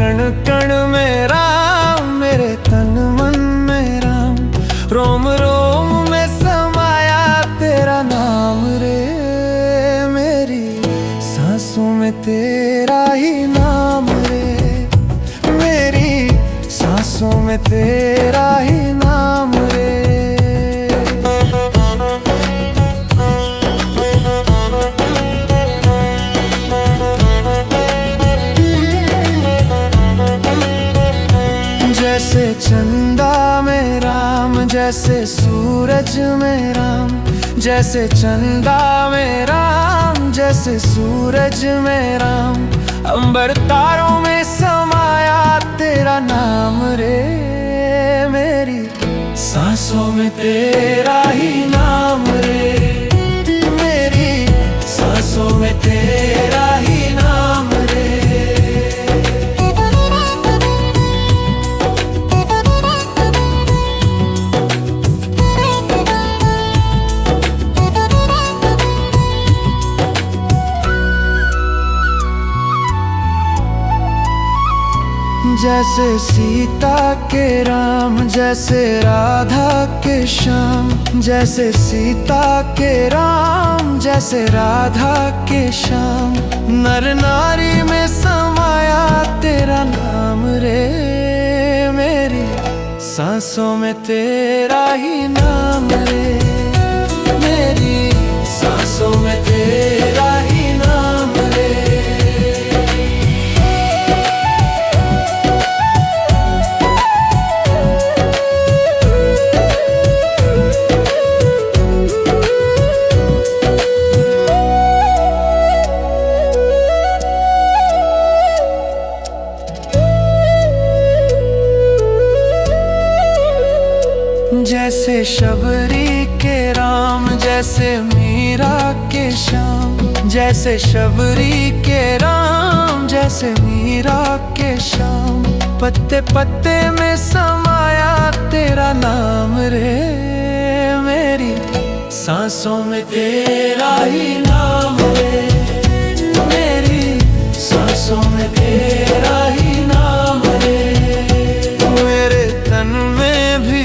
कण कण में राम, मेरे तन मन में राम, रोम रोम में समाया तेरा नाम रे। मेरी सांसों में तेरा ही नाम रे, मेरी सांसों में तेरा ही नाम रे। जैसे चंदा में राम, जैसे सूरज में राम, जैसे चंदा में राम, जैसे सूरज में राम, अंबर तारों में समाया तेरा नाम रे। मेरी सांसों में तेरा ही नाम रे, मेरी सांसों में तेरा ही नाम रे। जैसे सीता के राम, जैसे राधा के श्याम, जैसे सीता के राम, जैसे राधा के श्याम, नर नारी में समाया तेरा नाम रे। मेरी सांसों में तेरा ही नाम रे, मेरी सांसों में तेरा ही नाम रे। जैसे शबरी के राम, जैसे मीरा के श्याम, जैसे शबरी के राम, जैसे मीरा के श्याम, पत्ते पत्ते में समाया तेरा नाम रे। मेरी सांसों में तेरा ही नाम रे, मेरी सांसों में तेरा ही नाम रे। मेरे तन में भी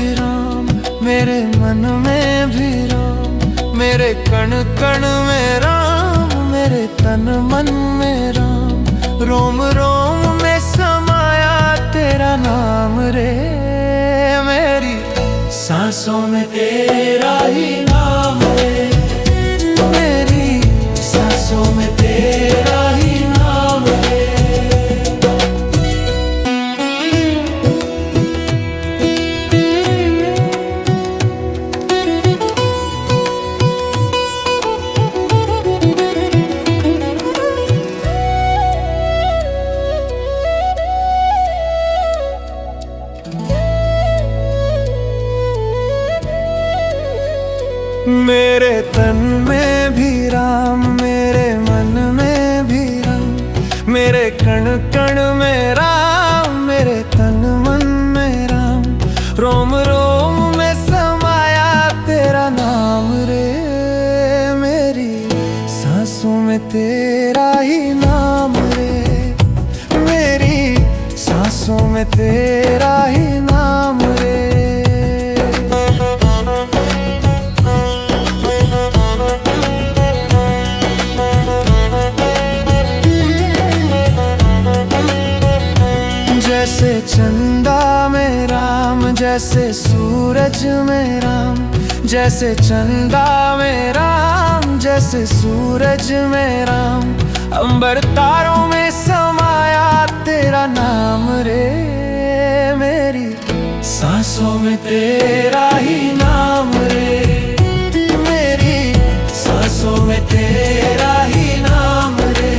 मेरे मन में भी राम, मेरे कण कण में राम, मेरे तन मन में राम, रोम रोम में समाया तेरा नाम रे। मेरी सांसों में तेरा ही नाम रे, मेरी सांसों में तेरा ही नाम रे। मेरे तन में भी राम, मेरे मन में भी राम, मेरे कण कण में राम, मेरे तन मन में राम, रोम रोम में समाया तेरा नाम रे। मेरी सांसों में तेरा ही नाम रे, मेरी सांसों में तेरा ही नाम रे। जैसे चंदा में राम, जैसे सूरज में राम, जैसे चंदा में राम, जैसे सूरज में राम, अंबर तारों में समाया तेरा नाम रे। मेरी सांसों में तेरा ही नाम रे, मेरी सांसों में तेरा ही नाम रे।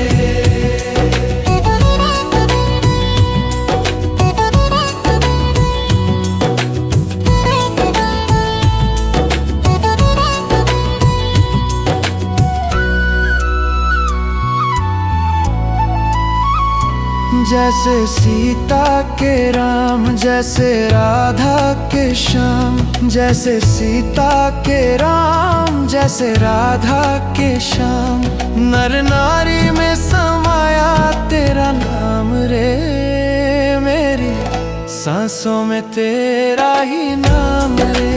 जैसे सीता के राम, जैसे राधा के श्याम, जैसे सीता के राम, जैसे राधा के श्याम, नर नारी में समाया तेरा नाम रे। सांसों में तेरा ही नाम रे,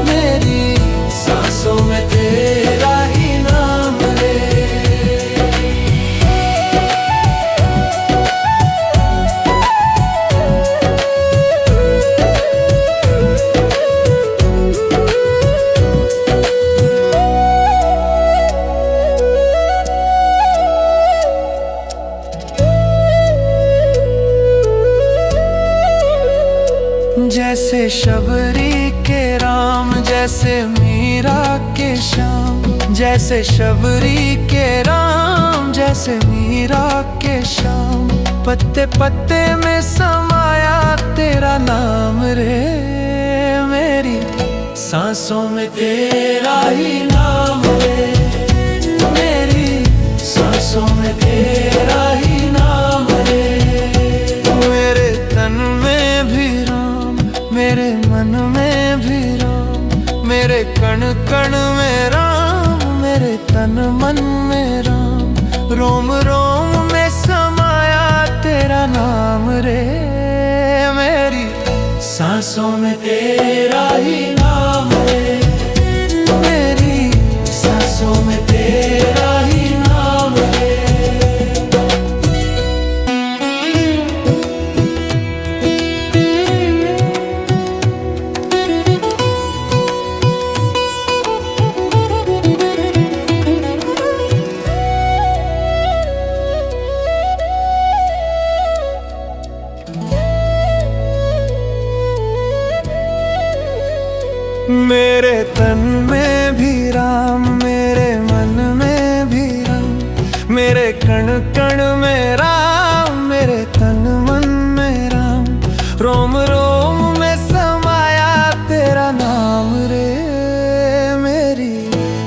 मेरी सांसों में तेरा ही नाम रे। जैसे शबरी के राम, जैसे मीरा के श्याम, जैसे शबरी के राम, जैसे मीरा के श्याम। पत्ते पत्ते में समाया तेरा नाम रे, मेरी सांसों में तेरा ही नाम रे, मेरी सांसों में तेरा ही नाम रे। मेरे तन में भी राम, मेरे मन में भी राम, मेरे कण कण में राम, मेरे तन मन में राम। रोम रोम में समाया तेरा नाम रे, मेरी सांसों में तेरा ही नाम रे, मेरी सांसों में तेरा ही नाम रे। मेरे तन में भी राम, मेरे मन में भी राम, मेरे कण कण में राम, मेरे तन मन में राम। रोम रोम में समाया तेरा नाम रे, मेरी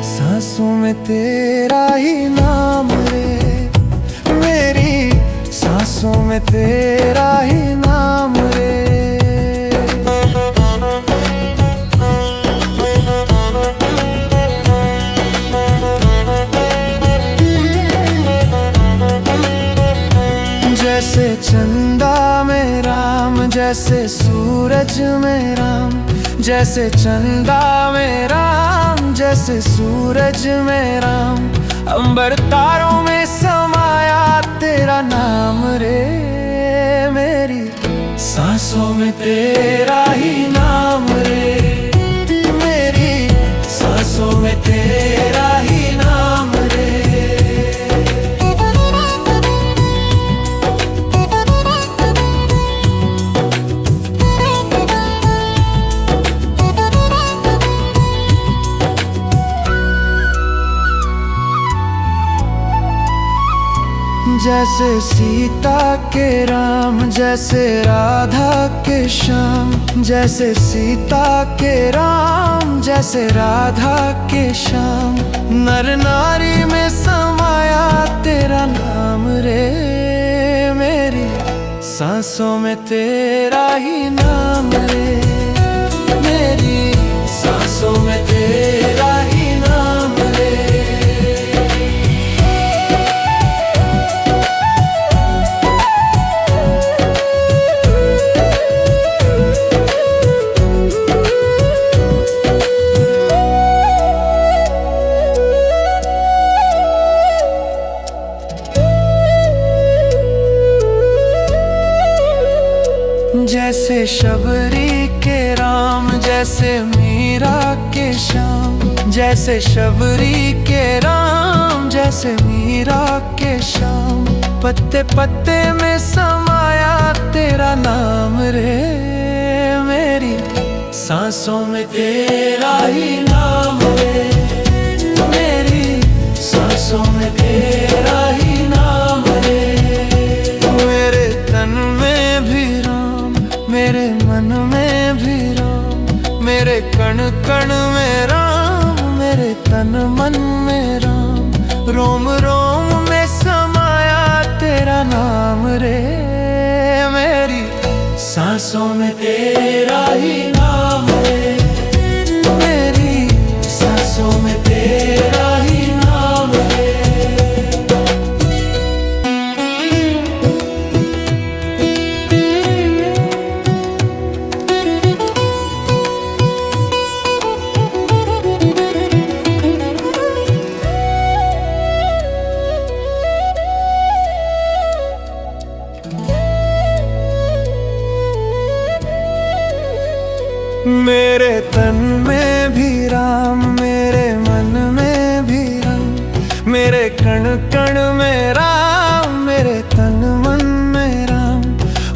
सांसों में तेरा ही नाम रे, मेरी सांसों में तेरा ही नाम रे। जैसे चंदा में राम, जैसे सूरज में राम, जैसे चंदा में राम, जैसे सूरज में राम। अंबर तारों में समाया तेरा नाम रे, मेरी सांसों में तेरा ही नाम रे, मेरी सांसों में तेरा ही नाम रे। जैसे सीता के राम, जैसे राधा के श्याम, जैसे सीता के राम, जैसे राधा के श्याम। नर नारी में समाया तेरा नाम रे, मेरी सांसों में तेरा ही नाम रे, मेरी सांसों में तेरा ही नाम रे। जैसे शबरी के राम, जैसे मीरा के श्याम, जैसे शबरी के राम, जैसे मीरा के श्याम। पत्ते पत्ते में समाया तेरा नाम रे, मेरी सांसों में तेरा ही नाम रे, मेरी सांसों में तेरा ही नाम रे। मेरे तन में भी राम, मेरे मन में भी राम, मेरे कण कण में राम, मेरे तन मन में राम। रोम रोम में समाया तेरा नाम रे, मेरी सांसों में तेरा ही नाम रे, मेरी सांसों में तेरा ही नाम रे। कण में राम, मेरे तन मन में राम,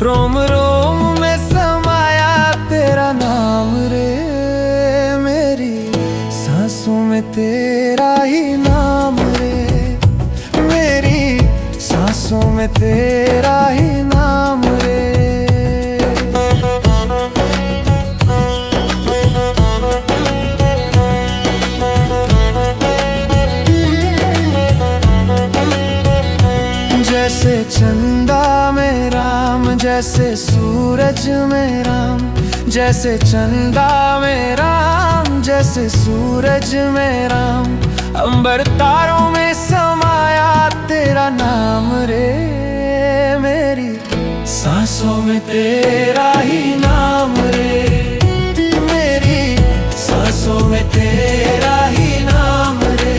रोम रोम में समाया तेरा नाम रे। मेरी सांसों में तेरा ही नाम रे, मेरी सांसों में तेरा ही नाम रे। जैसे चंदा में राम, जैसे सूरज में राम, जैसे चंदा में राम, जैसे सूरज में राम, अंबर तारों में समाया तेरा नाम रे। मेरी सांसों में तेरा ही नाम रे, मेरी सांसों में तेरा ही नाम रे।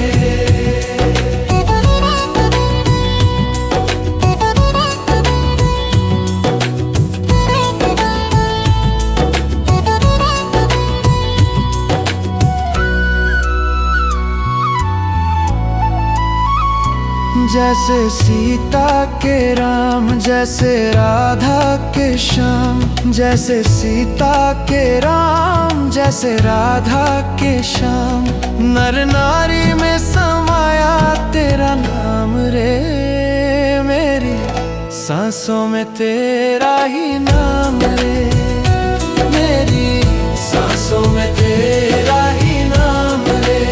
जैसे सीता के राम, जैसे राधा के श्याम, जैसे सीता के राम, जैसे राधा के श्याम, नर नारी में समाया तेरा नाम रे। मेरी सांसों में तेरा ही नाम रे, मेरी सांसों में तेरा ही नाम रे।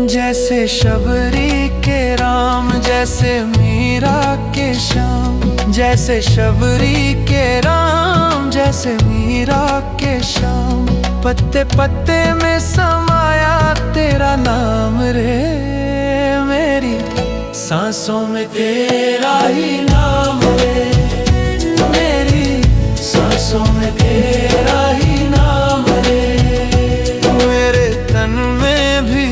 जैसे शबरी के राम, जैसे मीरा के श्याम, जैसे शबरी के राम, जैसे मीरा के श्याम, पत्ते पत्ते में समाया तेरा नाम रे। मेरी सांसों में तेरा ही नाम रे, मेरी सांसों में तेरा ही नाम रे। मेरे तन में भी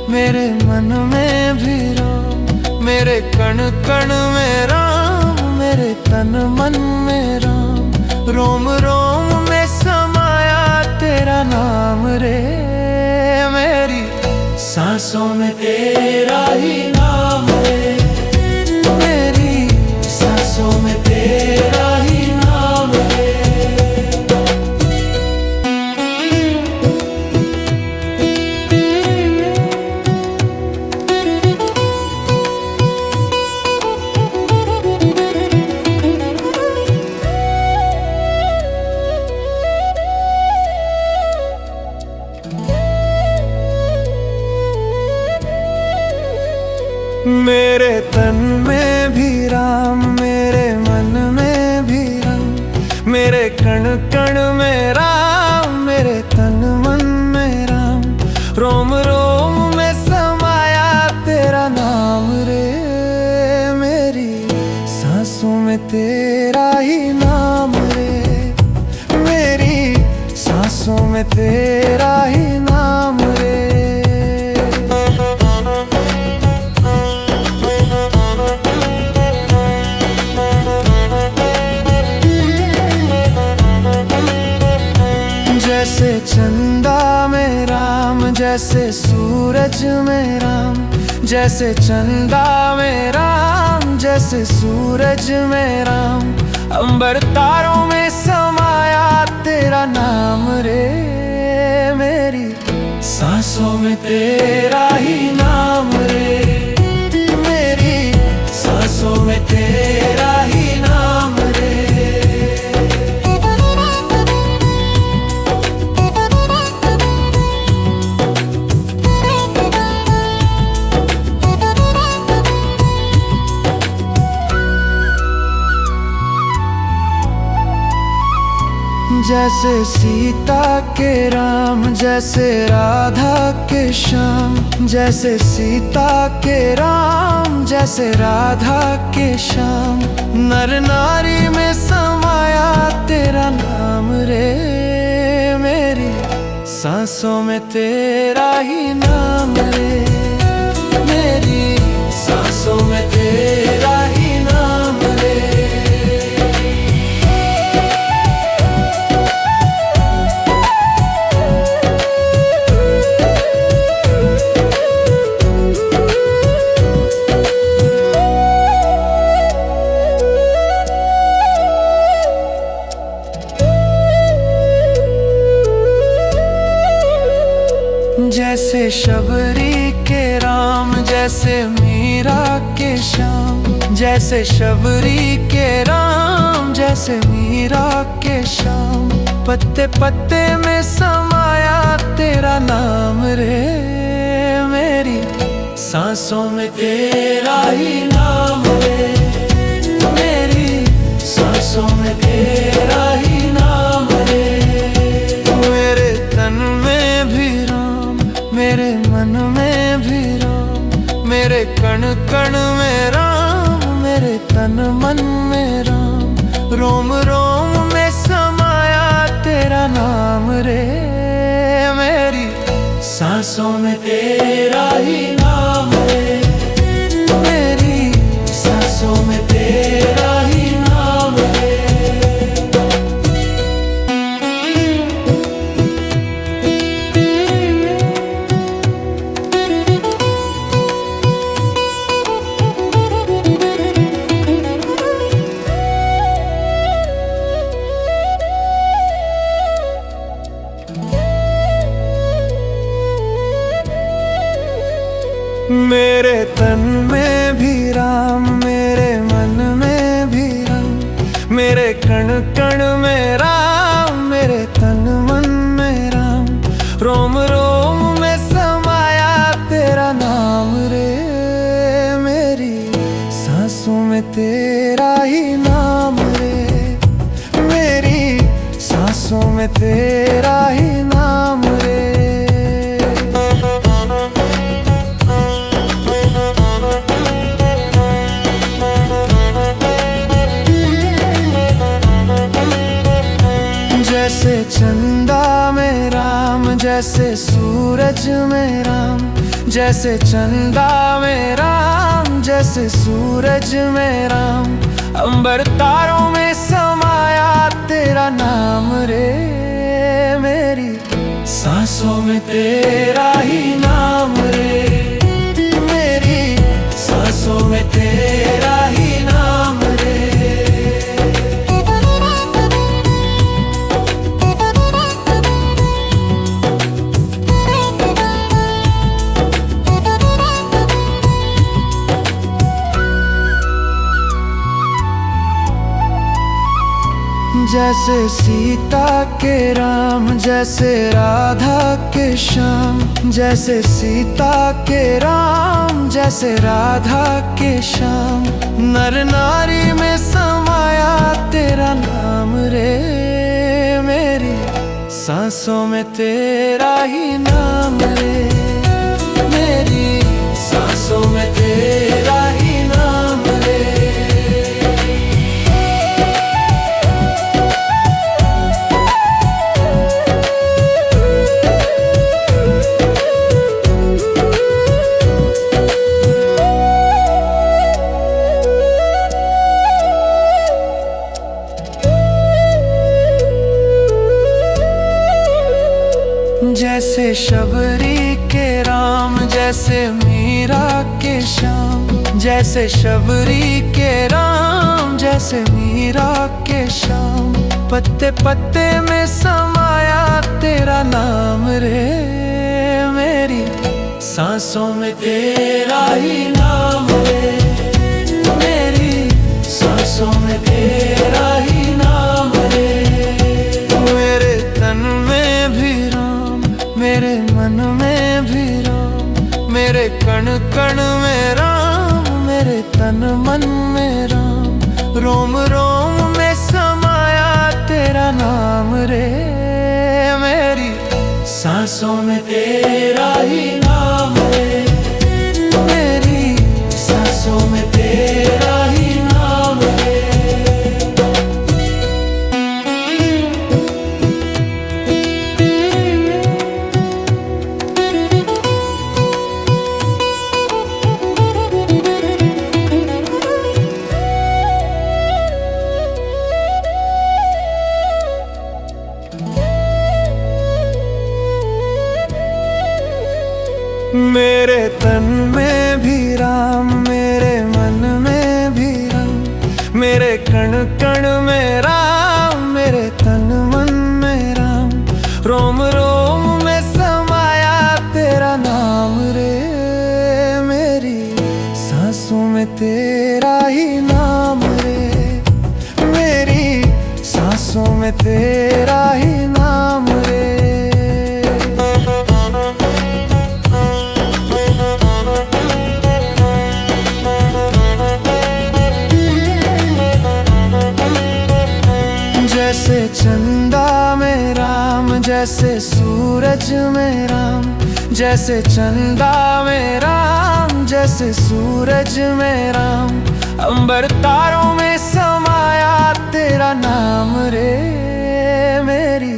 मेरे मन में भी राम, मेरे कण कण में राम, मेरे तन मन में राम, रोम रोम में समाया तेरा नाम रे। मेरी सांसों में तेरा ही नाम रे, मेरी सांसों में तेरा ही नाम रे। मेरे तन में भी राम, मेरे मन में भी राम, मेरे कण कण में राम, मेरे तन मन में राम, रोम रोम में समाया तेरा नाम रे। मेरी सांसों में तेरा ही नाम रे, मेरी सांसों में तेरा ही नाम रे। जैसे चंदा में राम, जैसे सूरज में राम, जैसे चंदा में राम, जैसे सूरज में राम, अंबर तारों में समाया तेरा नाम रे। मेरी सांसों में तेरा ही नाम रे, मेरी सांसों में तेरा ही नाम रे। जैसे सीता के राम, जैसे राधा के श्याम, जैसे सीता के राम, जैसे राधा के श्याम, नर नारी में समाया तेरा नाम रे। सांसों में तेरा ही नाम रे, मेरी सांसों में तेरा ही नाम रे। जैसे शबरी के राम, जैसे मीरा के श्याम, जैसे शबरी के राम, जैसे मीरा के श्याम। पत्ते पत्ते में समाया तेरा नाम रे, मेरी सांसों में तेरा ही नाम रे, मेरी सांसों में तेरा ही नाम रे। मेरे तन में भी राम, मेरे मन में भी राम, मेरे कण कण में राम, मेरे तन मन में राम। रोम रोम में समाया तेरा नाम रे, मेरी सांसों में तेरा ही नाम रे, मेरी सांसों में तेरा ही नाम रे। मेरे तन में भी राम, मेरे मन में भी राम, मेरे कण कण में राम, मेरे तन मन में राम। रोम रोम में समाया तेरा नाम रे, मेरी सांसों में तेरा ही नाम रे, मेरी सांसों में तेरा ही नाम रे। जैसे चंदा में राम, जैसे सूरज में राम, जैसे चंदा में राम, जैसे सूरज में राम। अंबर तारों में समाया तेरा नाम रे, मेरी सांसों में तेरा ही नाम रे, मेरी सांसों में तेरा ही नाम रे। जैसे सीता के राम, जैसे राधा के श्याम, जैसे सीता के राम, जैसे राधा के श्याम। नर नारी में समाया तेरा नाम रे, मेरी सांसों में तेरा ही नाम रे, मेरी सांसों में तेरा ही नाम रे। जैसे शबरी के राम, जैसे मीरा के श्याम, जैसे शबरी के राम, जैसे मीरा के श्याम। पत्ते पत्ते में समाया तेरा नाम रे, मेरी सांसों में तेरा ही नाम रे, मेरी सांसों में तेरा ही नाम रे। मेरे तन में भी राम, मेरे मन में भी राम, मेरे कण कण में राम, मेरे तन मन में राम। रोम रोम में समाया तेरा नाम रे, मेरी सांसों में तेरा ही नाम रे, मेरी सांसों में तेरा ही नाम रे। मेरे तन में भी राम, मेरे मन में भी राम, मेरे कण कण में राम, मेरे तन मन में राम। रोम रोम में समाया तेरा नाम रे, मेरी सांसों में तेरा ही नाम रे, मेरी सांसों में तेरा ही नाम रे। जैसे चंदा में राम, जैसे सूरज में राम, जैसे चंदा में राम, जैसे सूरज में राम। अंबर तारों में समाया तेरा नाम रे, मेरी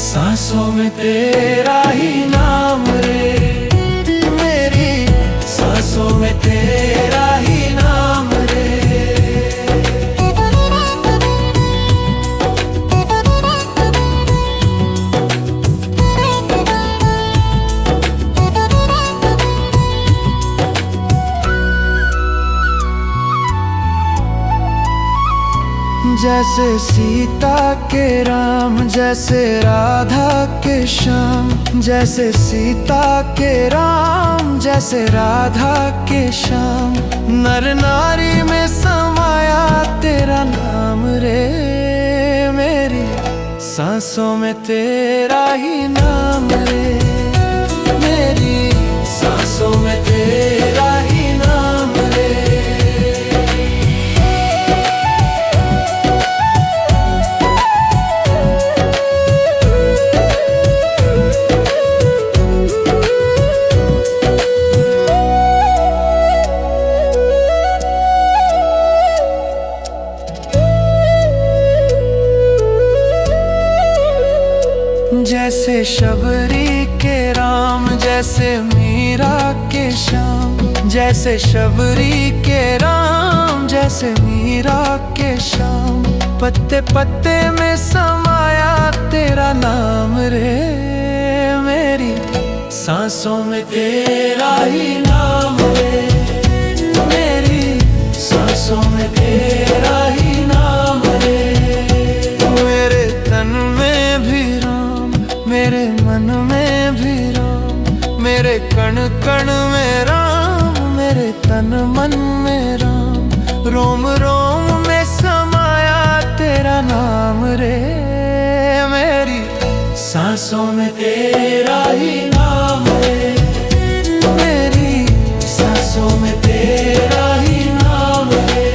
सांसों में तेरा ही नाम रे, मेरी सांसों में तेरा ही नाम रे। जैसे सीता के राम, जैसे राधा के श्याम, जैसे सीता के राम, जैसे राधा के श्याम। नर नारी में समाया तेरा नाम रे, मेरी सांसों में तेरा ही नाम रे, मेरी सांसों में तेरा ही नाम रे। जैसे शबरी के राम, जैसे मीरा के श्याम, जैसे शबरी के राम, जैसे मीरा के श्याम। पत्ते पत्ते में समाया तेरा नाम रे, मेरी सांसों में तेरा ही नाम रे, मेरी सांसों में तेरा ही नाम रे। मेरे तन में भी राम, मेरे मन में भी राम, मेरे कण कण में राम, मेरे तन मन में राम। रोम रोम में समाया तेरा नाम रे, मेरी सांसों में तेरा ही नाम रे, मेरी सांसों में तेरा ही नाम रे।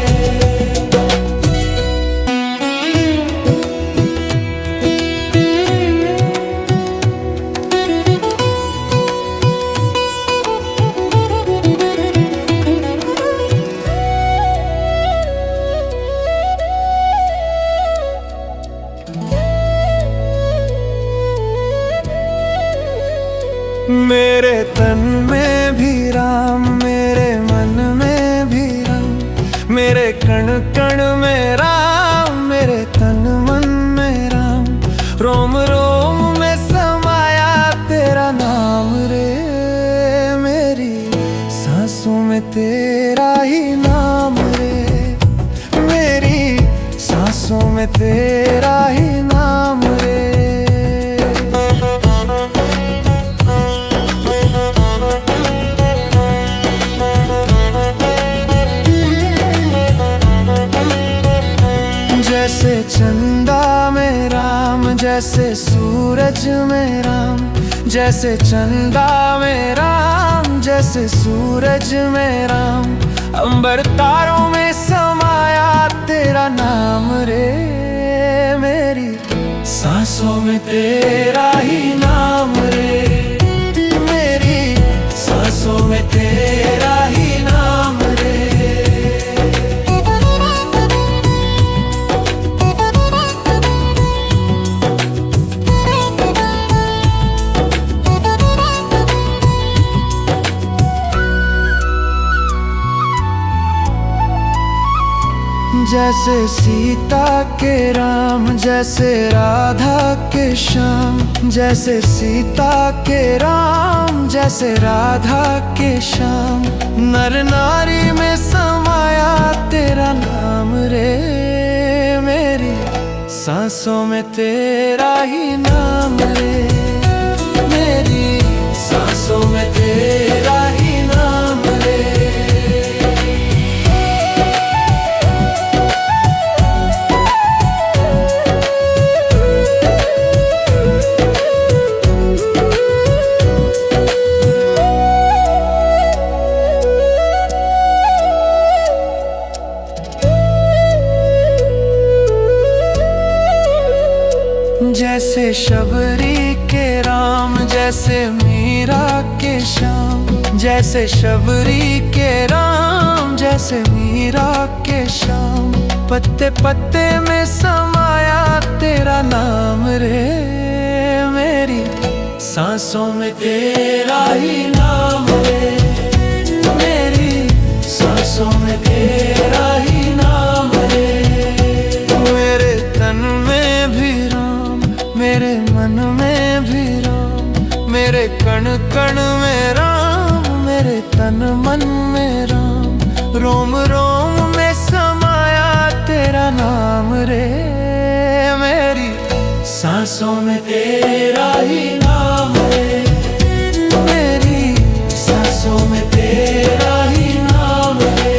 मेरे तन में भी राम, मेरे मन में भी राम, मेरे कण कण में राम, मेरे तन मन में राम। रोम रोम में समाया तेरा नाम रे, मेरी सांसों में तेरा ही नाम रे, मेरी सांसों में तेरा ही नाम रे। जैसे चंदा में राम, जैसे सूरज में राम, जैसे चंदा में राम, जैसे सूरज में राम। अंबर तारों में समाया तेरा नाम रे, मेरी सांसों में तेरा ही नाम रे, मेरी सांसों में तेरा ही नाम रे। जैसे सीता के राम, जैसे राधा के श्याम, जैसे सीता के राम, जैसे राधा के श्याम। नर नारी में समाया तेरा नाम रे, मेरी सांसों में तेरा ही नाम रे, मेरी सांसों में तेरा ही नाम रे। जैसे शबरी के राम, जैसे मीरा के श्याम। जैसे शबरी के राम, जैसे मीरा के श्याम। पत्ते पत्ते में समाया तेरा नाम रे, मेरी सांसों में तेरा ही नाम रे, मेरी सांसों में तेरा ही नाम रे। मेरे तन में भी राम, मेरे मन में भी राम, मेरे कण कण में राम, मेरे तन मन में राम। रोम रोम में समाया तेरा नाम रे, मेरी सांसों में तेरा ही नाम रे, मेरी सांसों में तेरा ही नाम रे।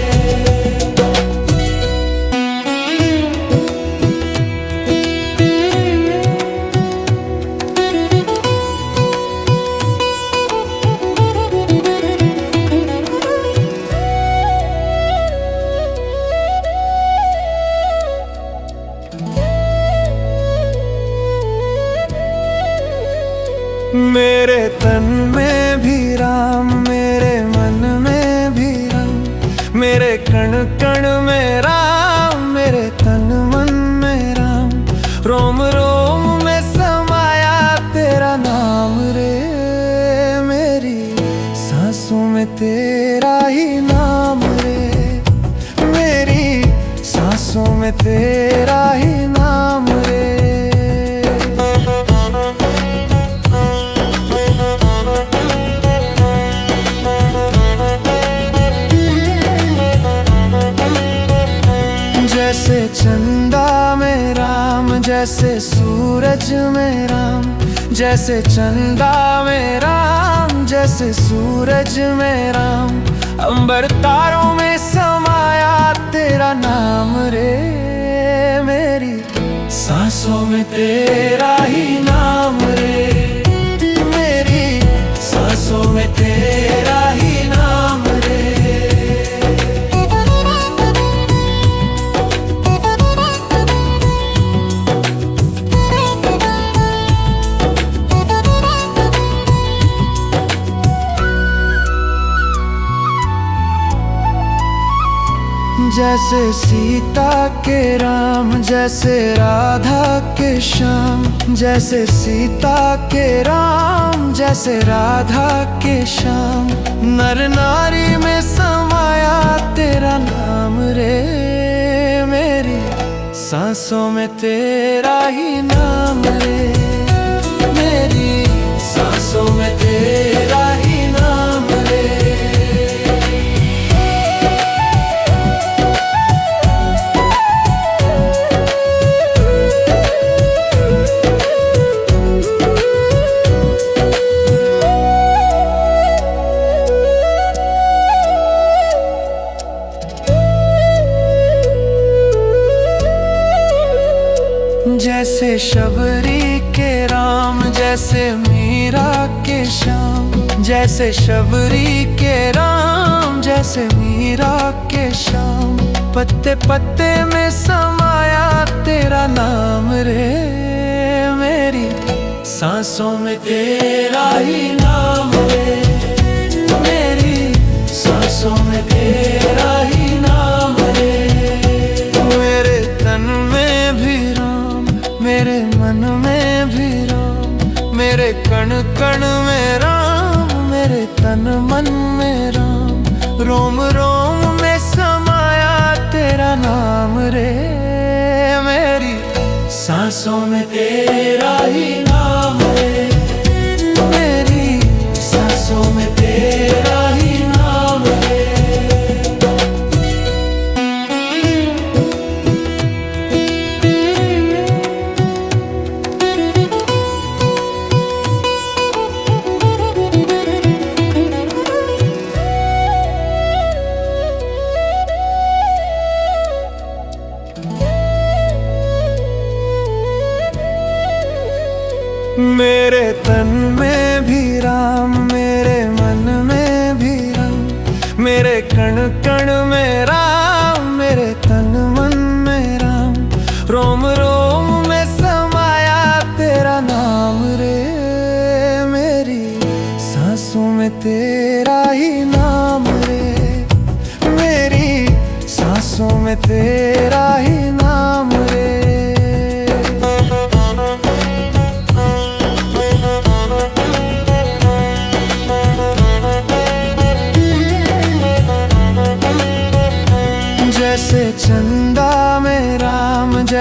मेरे तन में भी राम, मेरे मन में भी राम। मेरे कण कण में राम, मेरे तन मन में राम। रोम रोम में समाया तेरा नाम रे, मेरी सांसों में तेरा ही नाम रे, मेरी सांसों में तेरा ही नाम रे। जैसे चंदा में राम, जैसे सूरज में राम। जैसे चंदा में राम, जैसे सूरज में राम। अंबर तारों में समाया तेरा नाम रे, मेरी सांसों में तेरा ही नाम रे, मेरी सांसों में तेरा ही नाम रे। जैसे सीता के राम, जैसे राधा के श्याम। जैसे सीता के राम, जैसे राधा के श्याम। नर नारी में समाया तेरा नाम रे, मेरी सांसों में तेरा ही नाम रे, मेरी सांसों में तेरा ही नाम रे। जैसे शबरी के राम, जैसे मीरा के श्याम। जैसे शबरी के राम, जैसे मीरा के श्याम। पत्ते पत्ते में समाया तेरा नाम रे, मेरी सांसों में तेरा ही नाम रे, मेरी सांसों में तेरा ही नाम रे। मेरे तन में भी राम, मेरे मन में भी राम। मेरे कण कण में राम, मेरे तन मन में राम। रोम रोम में समाया तेरा नाम रे, मेरी सांसों में तेरा ही नाम रे, मेरी सांसों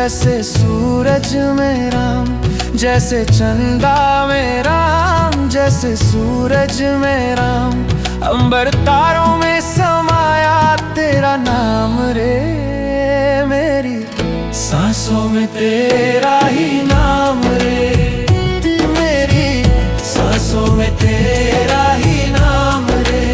जैसे सूरज में राम, जैसे चंदा में राम, जैसे सूरज में राम। अंबर तारों में समाया तेरा नाम रे, मेरी सांसों में तेरा ही नाम रे, मेरी सांसों में तेरा ही नाम रे।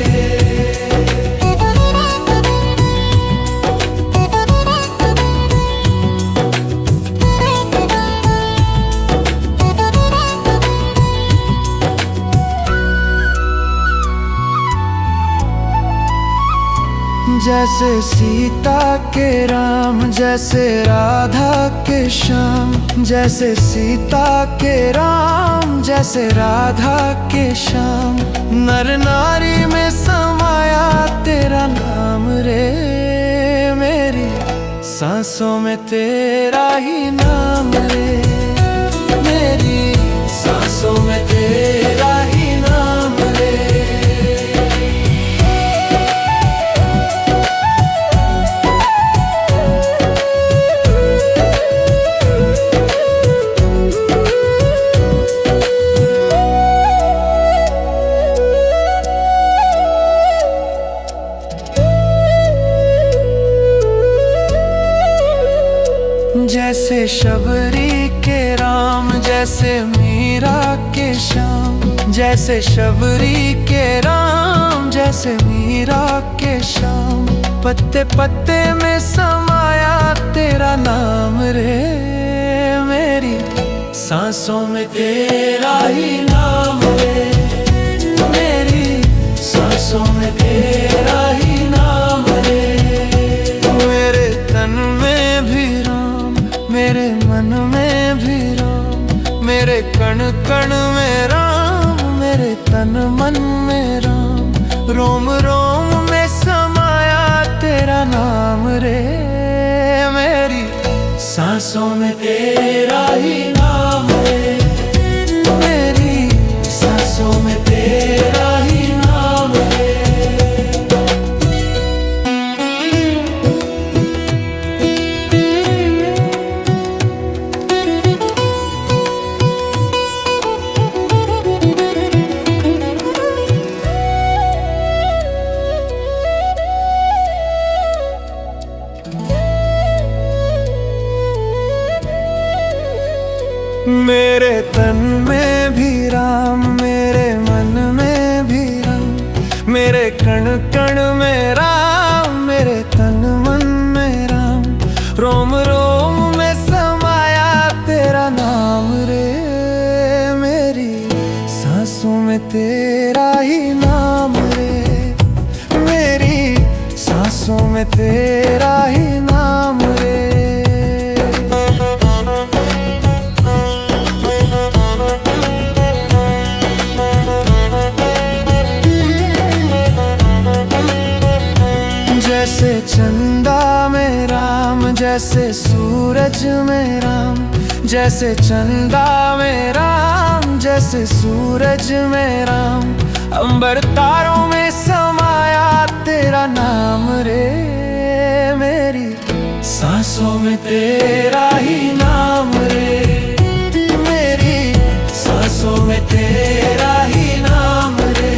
जैसे सीता के राम, जैसे राधा के श्याम, जैसे सीता के राम, जैसे राधा के श्याम। नर नारी में समाया तेरा नाम रे, मेरी सांसों में तेरा ही नाम रे, मेरी सांसों में तेरा ही नाम रे। जैसे शबरी के राम, जैसे मीरा के श्याम, जैसे शबरी के राम, जैसे मीरा के श्याम। पत्ते पत्ते में समाया तेरा नाम रे, मेरी सांसों में तेरा ही नाम रे, मेरी सांसों में तेरा ही नाम रे। मेरे तन में भी राम, मेरे मन में भी राम, मेरे कण कण में राम, मेरे तन मन में राम। रोम रोम में समाया तेरा नाम रे, मेरी सांसों में तेरा ही नाम रे, मेरी सांसों में तेरा ही नाम रे। मेरे तन में भी राम, मेरे मन में भी राम, मेरे कण कण में राम, मेरे तन मन में राम। रोम रोम में समाया तेरा नाम रे, मेरी सांसों में तेरा ही नाम रे, मेरी सांसों में तेरा ही नाम रे। जैसे चंदा में राम, जैसे सूरज में राम, जैसे चंदा में राम, जैसे सूरज में राम। अंबर तारों में समाया तेरा नाम रे, मेरी सांसों में तेरा ही नाम रे, मेरी सांसों में तेरा ही नाम रे।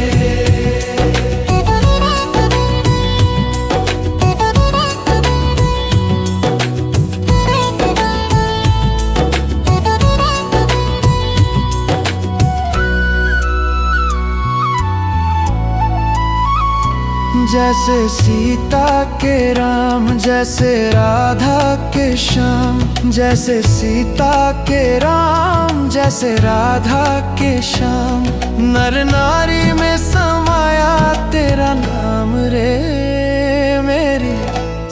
जैसे सीता के राम, जैसे राधा के श्याम, जैसे सीता के राम, जैसे राधा के श्याम। नर नारी में समाया तेरा नाम रे, मेरी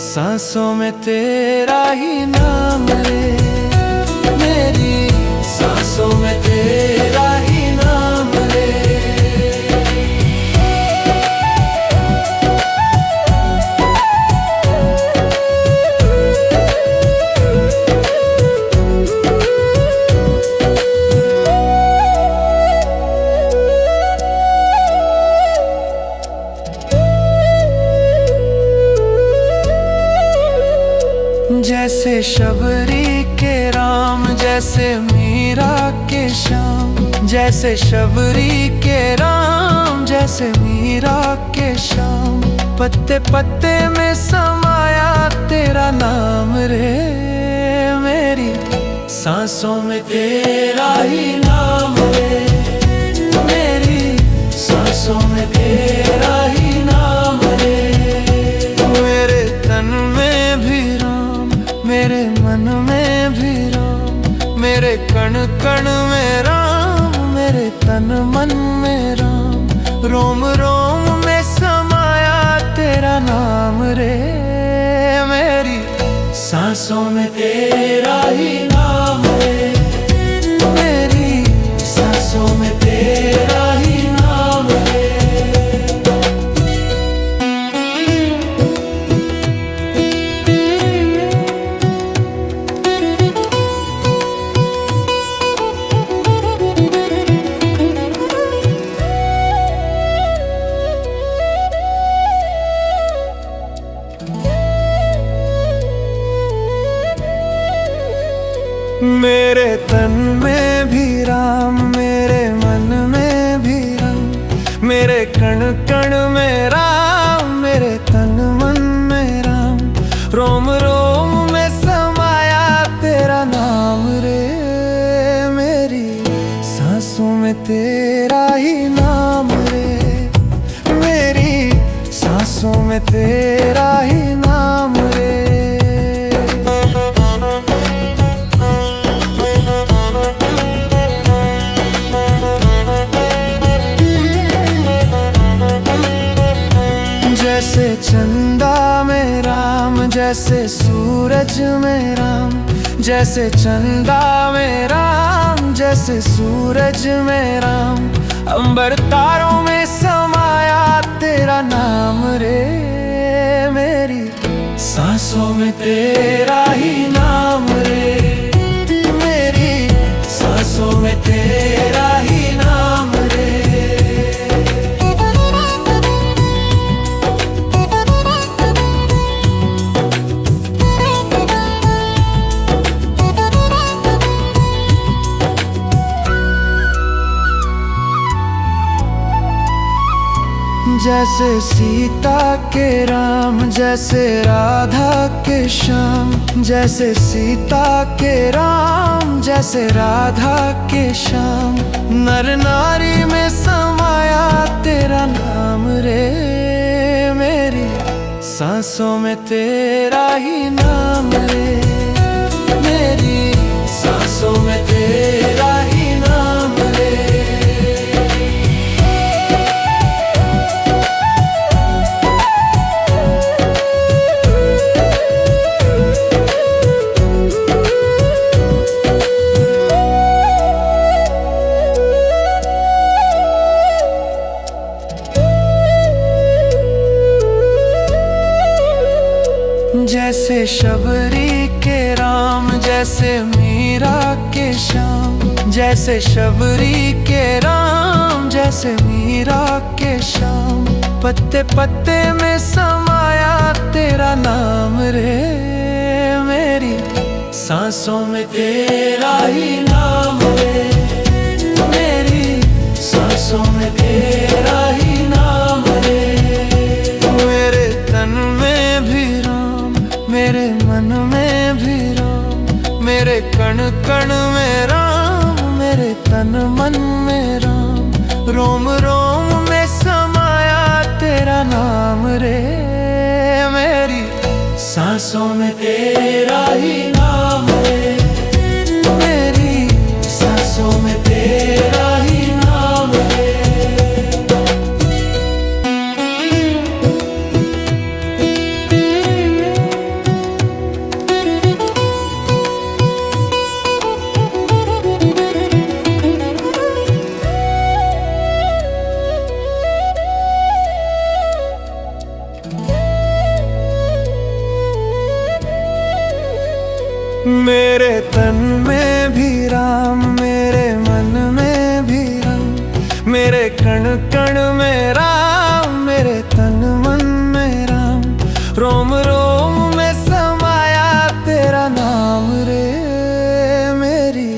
सांसों में तेरा ही नाम रे, मेरी सांसों में तेरा ही नाम रे। जैसे शबरी जैसे मीरा के श्याम, जैसे शबरी के राम, जैसे मीरा के श्याम। पत्ते पत्ते में समाया तेरा नाम रे, मेरी सांसों में तेरा ही नाम रे, मेरी सांसों में तेरा ही नाम रे। मेरे तन में भी राम, मेरे मन में भी राम, मेरे कण कण में राम, मेरे तन मन में राम। रोम रोम में समाया तेरा नाम रे, मेरी सांसों में तेरा ही नाम रे, मेरी सांसों में तेरा ही नाम रे। मेरे तन में भी राम, मेरे मन में भी राम, मेरे कण कण में राम, मेरे तन मन में राम। रोम रोम में समाया तेरा नाम रे, मेरी सांसों में तेरा ही नाम रे, मेरी सांसों में तेरा ही नाम रे। जैसे चंदा में राम, जैसे सूरज में राम, जैसे चंदा में राम, जैसे सूरज में राम। अंबर तारों में समाया तेरा नाम रे, मेरी सांसों में तेरा ही नाम रे, मेरी सांसों में तेरा ही नाम रे। जैसे सीता के राम, जैसे राधा के श्याम, जैसे सीता के राम, जैसे राधा के श्याम। नर नारी में समाया तेरा नाम रे, मेरी सांसों में तेरा ही नाम रे, मेरी सांसों में तेरा ही नाम रे। जैसे शबरी के राम, जैसे मीरा के श्याम, जैसे शबरी के राम, जैसे मीरा के श्याम। पत्ते पत्ते में समाया तेरा नाम रे, मेरी सांसों में तेरा ही नाम रे, मेरी सांसों में तेरा ही नाम रे। मेरे तन में भी राम, मेरे मन में भी राम, मेरे कण कण में राम, मेरे तन मन में राम। रोम रोम में समाया तेरा नाम रे, मेरी सांसों में तेरा ही नाम रे, मेरी सांसों में तेरा ही नाम रे। मेरे तन में भी राम, मेरे मन में भी राम, मेरे कण कण में राम, मेरे तन मन में राम। रोम रोम में समाया तेरा नाम रे, मेरी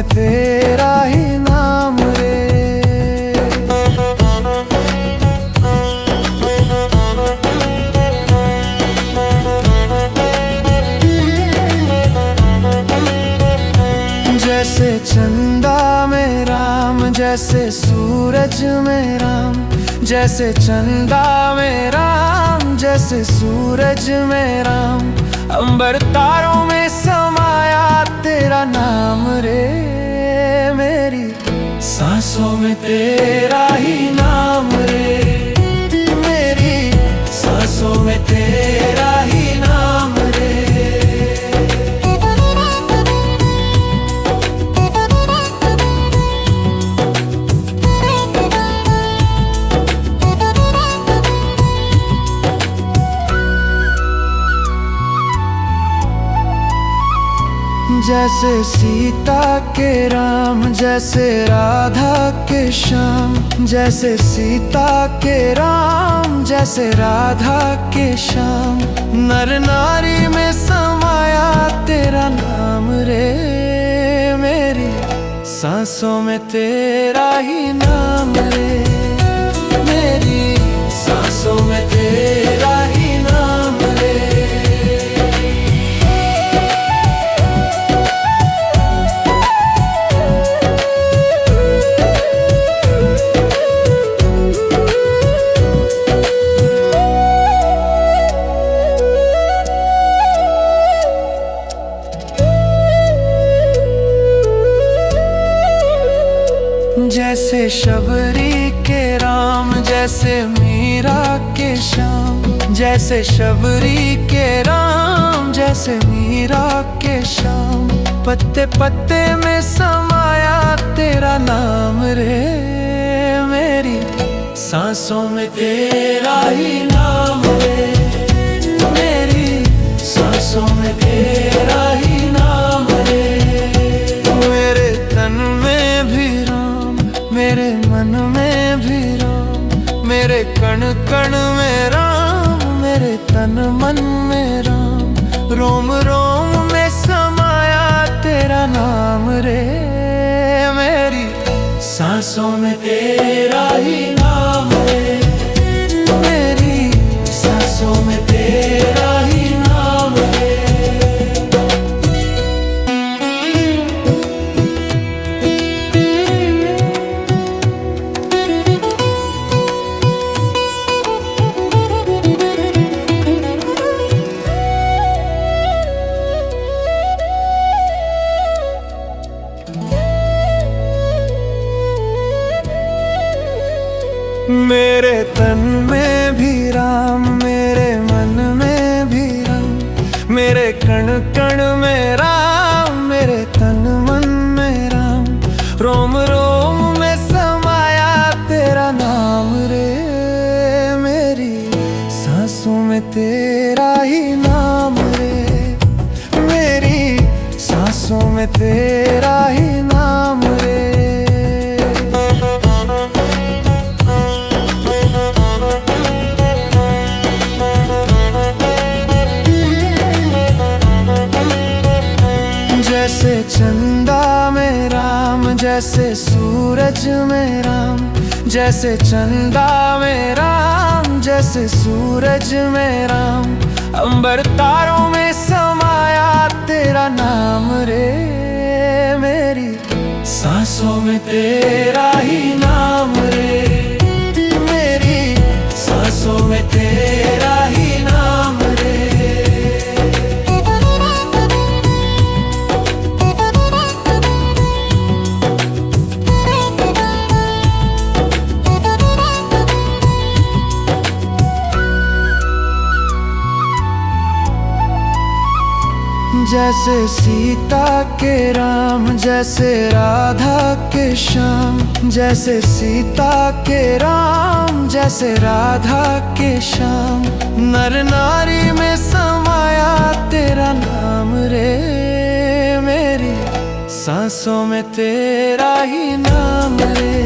में तेरा ही नाम रे। जैसे चंदा में राम, जैसे सूरज में राम, जैसे चंदा में राम, जैसे सूरज में राम। अंबर तारों में समाया तेरा नाम रे। मेरी सांसों में तेरा ही नाम रे। मेरी सांसों में तेरा ही नाम रे। जैसे सीता के राम, जैसे राधा के श्याम, जैसे सीता के राम, जैसे राधा के श्याम। नर नारी में समाया तेरा नाम रे। मेरी सांसों में तेरा ही नाम रे। मेरी सांसों में तेरा ही नाम रे। जैसे शबरी के राम, जैसे मीरा के श्याम, जैसे शबरी के राम, जैसे मीरा के श्याम। पत्ते पत्ते में समाया तेरा नाम रे। मेरी सांसों में तेरा ही नाम रे। मेरी सांसों में तेरा ही नाम रे। मेरे तन में भी राम, मेरे मन में भी राम, मेरे कण कण में राम, मेरे तन मन में राम। रोम रोम में समाया तेरा नाम रे। मेरी सांसों में तेरा ही नाम रे। मेरी सांसों में तेरा ही नाम रे। मेरे तन में भी राम, मेरे मन में भी राम, मेरे कण कण में राम, मेरे तन मन में राम। रोम रोम में समाया तेरा नाम रे। मेरी सांसों में तेरा ही नाम रे। मेरी सांसों में तेरा ही नाम रे। जैसे चंदा में राम, जैसे सूरज में राम, जैसे चंदा में राम, जैसे सूरज में राम। अंबर तारों में समाया तेरा नाम रे। मेरी सांसों में तेरा ही नाम रे। मेरी सांसों में तेरा ही नाम रे। जैसे सीता के राम, जैसे राधा के श्याम, जैसे सीता के राम, जैसे राधा के श्याम। नर नारी में समाया तेरा नाम रे। मेरी सांसों में तेरा ही नाम रे।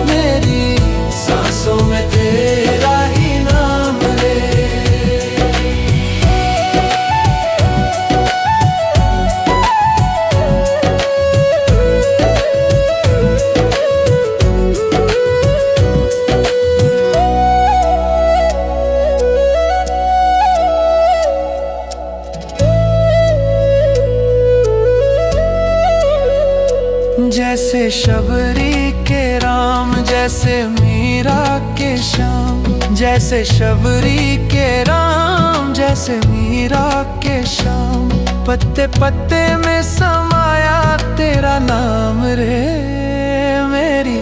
मेरी सांसों में तेरा ही नाम रे। जैसे शबरी के राम, जैसे मीरा के श्याम। जैसे शबरी के राम, जैसे मीरा के श्याम। पत्ते पत्ते में समाया तेरा नाम रे, मेरी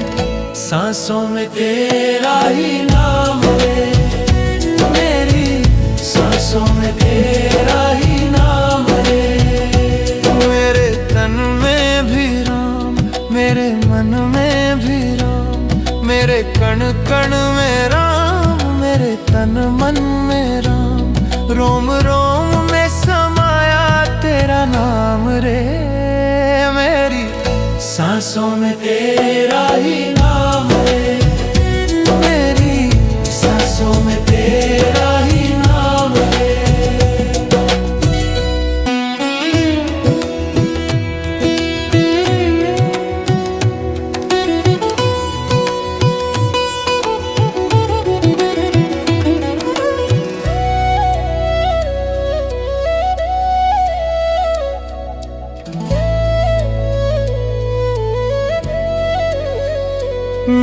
सांसों में तेरा ही नाम रे, मेरी सांसों में तेरा ही नाम रे। मेरे तन में भी राम, मेरे मन में भी राम, मेरे कण कण में राम, मेरे तन मन में राम। रोम रोम में समाया तेरा नाम रे, मेरी सांसों में तेरा ही नाम रे, मेरी सांसों में तेरा ही नाम रे।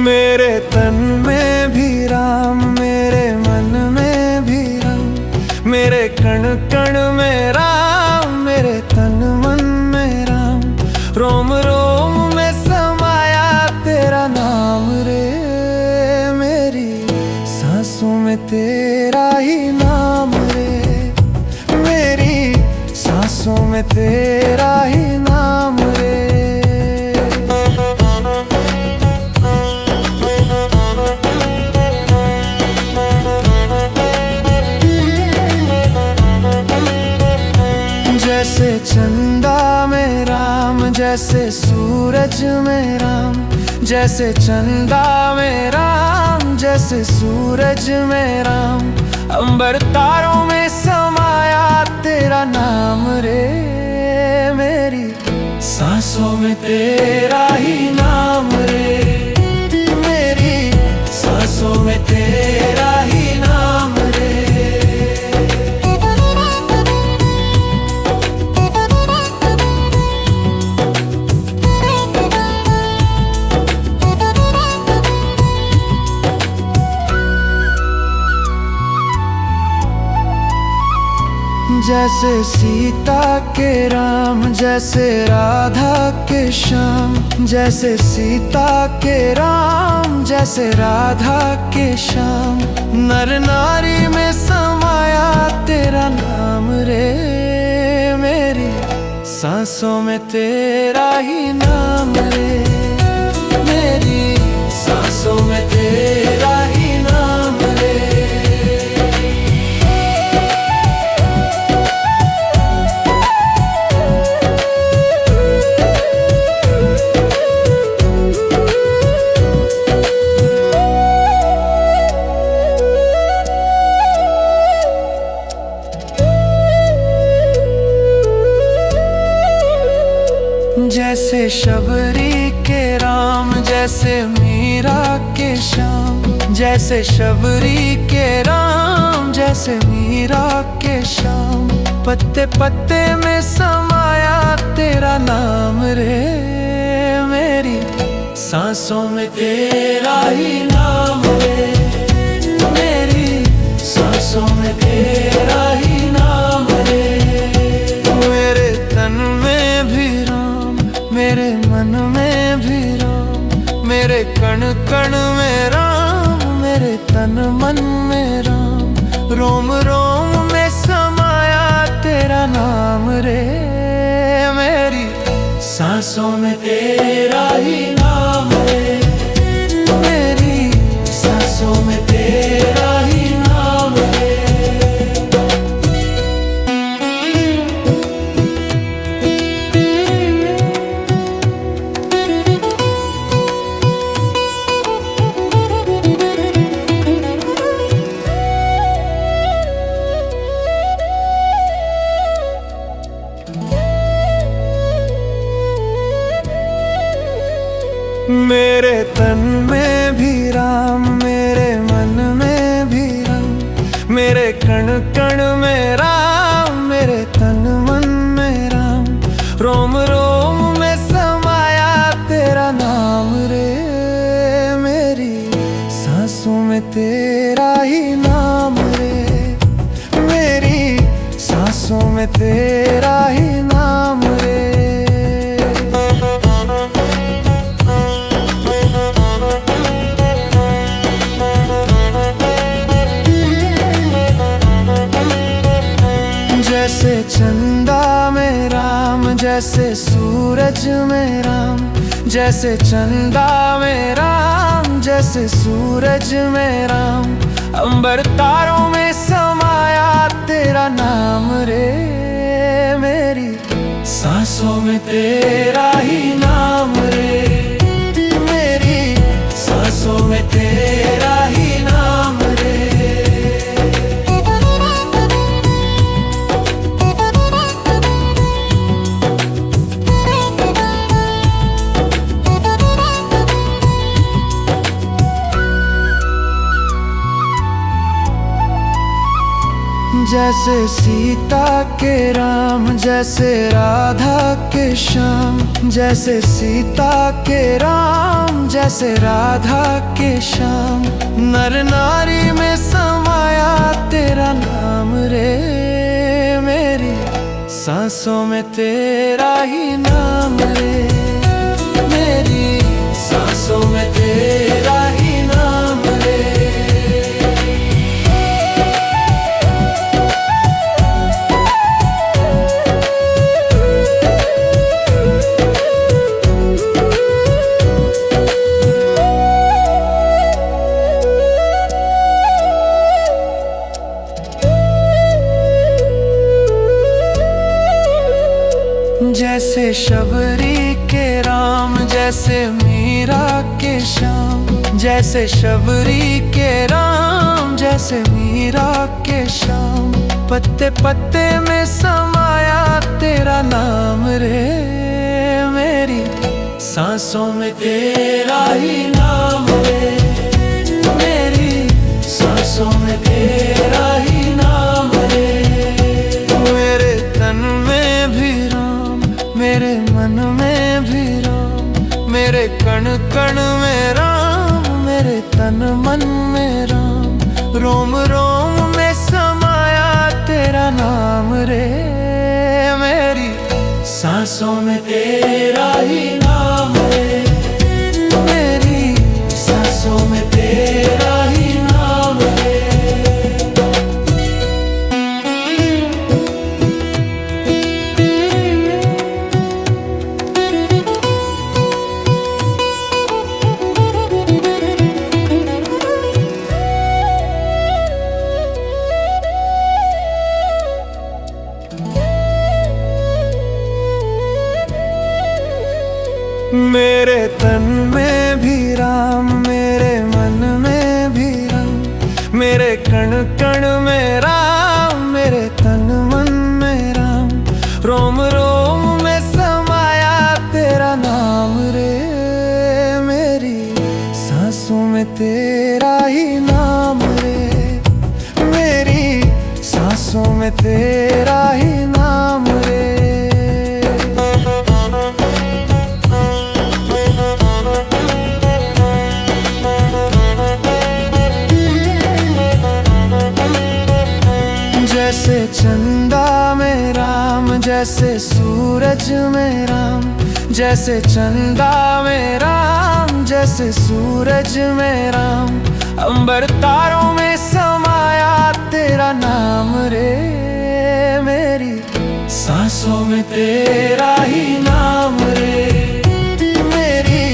मेरे तन में भी राम, मेरे मन में भी राम, मेरे कण कण में राम, मेरे तन मन में राम। रोम रोम में समाया तेरा नाम रे, मेरी सांसों में तेरा ही नाम रे, मेरी सांसों में तेरा ही नाम रे। जैसे चंदा में राम, जैसे सूरज में राम। जैसे चंदा में राम, जैसे सूरज में राम। अंबर तारों में समाया तेरा नाम रे, मेरी सांसों में तेरा ही नाम रे, मेरी सांसों में तेरा ही नाम रे। जैसे सीता के राम, जैसे राधा के श्याम। जैसे सीता के राम, जैसे राधा के श्याम। नर नारी में समाया तेरा नाम रे, मेरी सांसों में तेरा ही नाम रे, मेरी सांसों में तेरा ही नाम रे। जैसे शबरी के राम, जैसे मीरा के श्याम। जैसे शबरी के राम, जैसे मीरा के श्याम। पत्ते पत्ते में समाया तेरा नाम रे, मेरी सांसों में तेरा ही नाम रे, मेरी सांसों में तेरा ही नाम रे। मेरे तन में भी राम, मेरे मन में भी राम, मेरे कण कण में राम, मेरे तन मन में राम। रोम रोम में समाया तेरा नाम रे, मेरी सांसों में तेरा ही नाम रे, मेरी सांसों में तेरा ही नाम रे। मेरे तन में भी राम, मेरे मन में भी राम। मेरे कण कण में राम, मेरे तन मन में राम। रोम रोम में समाया तेरा तेरा ही नाम रे, मेरी सांसों में तेरा ही नाम रे। जैसे चंदा में राम, जैसे सूरज में राम, जैसे चंदा में राम, जैसे सूरज में राम, अंबर तारों में समाया तेरा नाम रे, मेरी सांसों में तेरा ही नाम रे, मेरी सांसों में तेरा ही नाम रे। जैसे सीता के राम, जैसे राधा के श्याम, जैसे सीता के राम, जैसे राधा के श्याम, नर नारी में समाया तेरा नाम रे, मेरी सांसों में तेरा ही नाम रे, मेरी सांसों में तेरा ही नाम रे। जैसे शबरी के राम, जैसे मीरा के श्याम, जैसे शबरी के राम, जैसे मीरा के श्याम, पत्ते पत्ते में समाया तेरा नाम रे, मेरी सांसों में तेरा ही नाम रे, मेरी सांसों में तेरा ही नाम रे। मेरे तन में भी राम, मेरे मन में भी राम, मेरे कण कण में राम, मेरे तन मन में राम, रोम रोम में समाया तेरा नाम रे, मेरी सांसों में तेरा ही नाम रे, मेरी सांसों में तेरा ही नाम रे। मेरे तन में भी राम, मेरे मन में भी राम, मेरे कण कण में राम, मेरे तन मन में राम, रोम रोम में समाया तेरा नाम रे, मेरी सांसों में तेरा ही नाम रे, मेरी सांसों में तेरा ही नाम रे। जैसे चंदा में राम, जैसे सूरज में राम, जैसे चंदा में राम, जैसे सूरज में राम, अंबर तारों में समाया तेरा नाम रे, मेरी सांसों में तेरा ही नाम रे, मेरी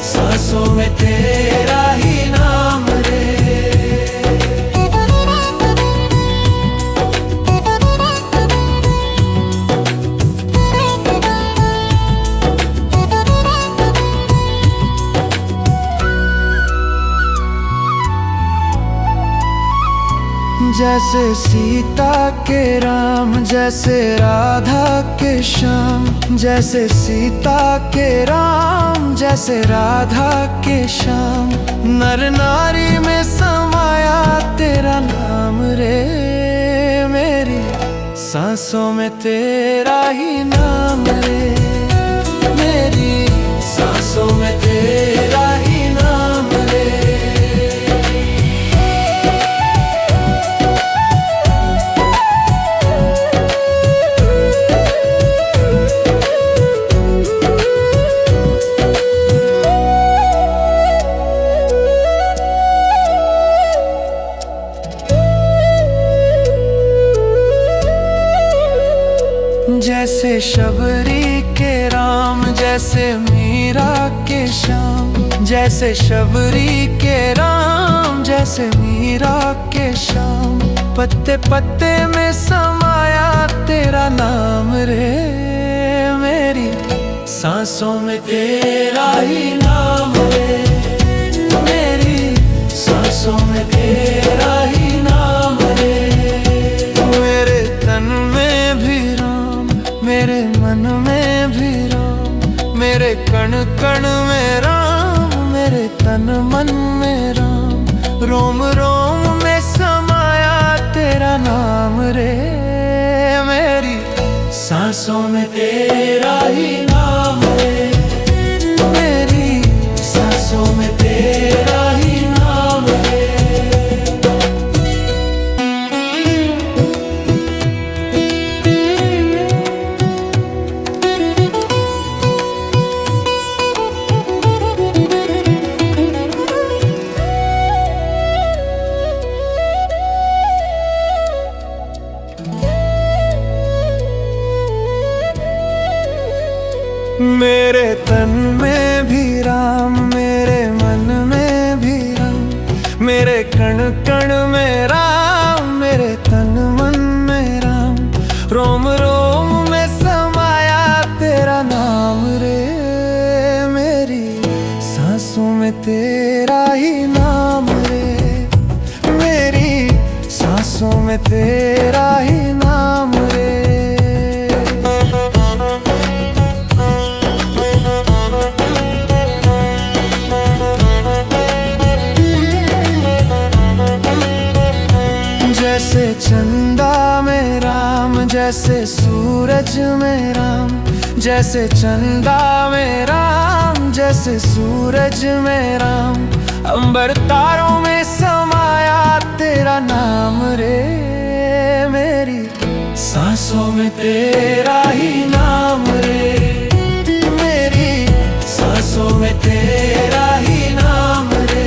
सांसों में तेरा ही नाम रे। जैसे सीता के राम, जैसे राधा के श्याम, जैसे सीता के राम, जैसे राधा के श्याम, नर नारी में समाया तेरा नाम रे, मेरी सांसों में तेरा ही नाम रे, मेरी सांसों में तेरा ही नाम रे। शबरी के राम, जैसे मीरा के श्याम। जैसे शबरी के राम, जैसे मीरा के श्याम। पत्ते पत्ते में समाया तेरा नाम रे, मेरी सांसों में तेरा ही नाम रे, मेरी सांसों में तेरा ही नाम रे। मेरे तन में भी राम, मेरे मन में भी राम। मेरे कण कण में राम, मेरे तन मन में राम। रोम रोम में समाया तेरा नाम रे, मेरी सांसों में तेरा ही नाम रे, मेरी सांसों में तेरा ही नाम रे। मेरे तन में भी राम, मेरे मन में भी राम। मेरे कण कण में राम, मेरे तन मन में राम। रोम रोम में समाया तेरा नाम रे, मेरी सांसों में तेरा ही नाम रे, मेरी सांसों में तेरा ही नाम रे। जैसे चंदा में राम, जैसे सूरज में राम। जैसे चंदा में राम, जैसे सूरज में राम। अंबर तारों में समाया तेरा नाम रे, मेरी सांसों में तेरा ही नाम रे, मेरी सांसों में तेरा ही नाम रे।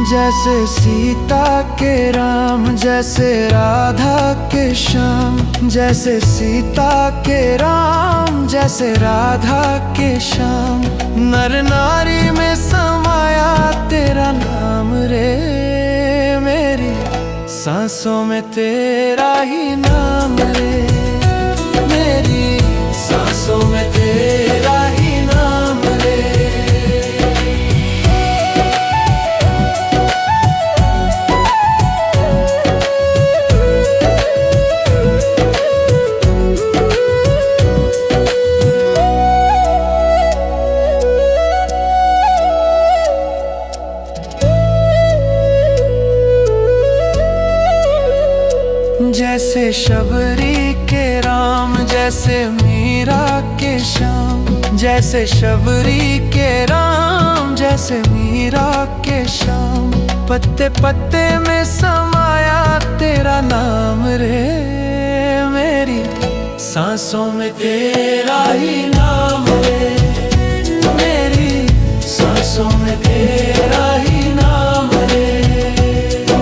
जैसे सीता के राम, जैसे राधा के श्याम। जैसे सीता के राम, जैसे राधा के श्याम। नर नारी में समाया तेरा नाम रे, मेरी सांसों में तेरा ही नाम रे, मेरी सांसों में तेरा ही नाम रे। जैसे शबरी के राम, जैसे मीरा के श्याम। जैसे शबरी के राम, जैसे मीरा के श्याम। पत्ते पत्ते में समाया तेरा नाम रे, मेरी सांसों में तेरा ही नाम रे, मेरी सांसों में तेरा ही नाम रे।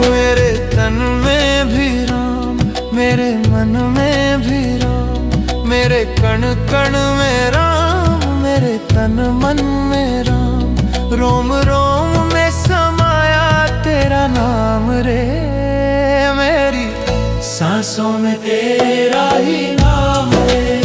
मेरे तन में भी राम, मेरे मन में भी राम। मेरे कण कण में राम, मेरे तन मन में राम। रोम रोम में समाया तेरा नाम रे, मेरी सांसों में तेरा ही नाम रे।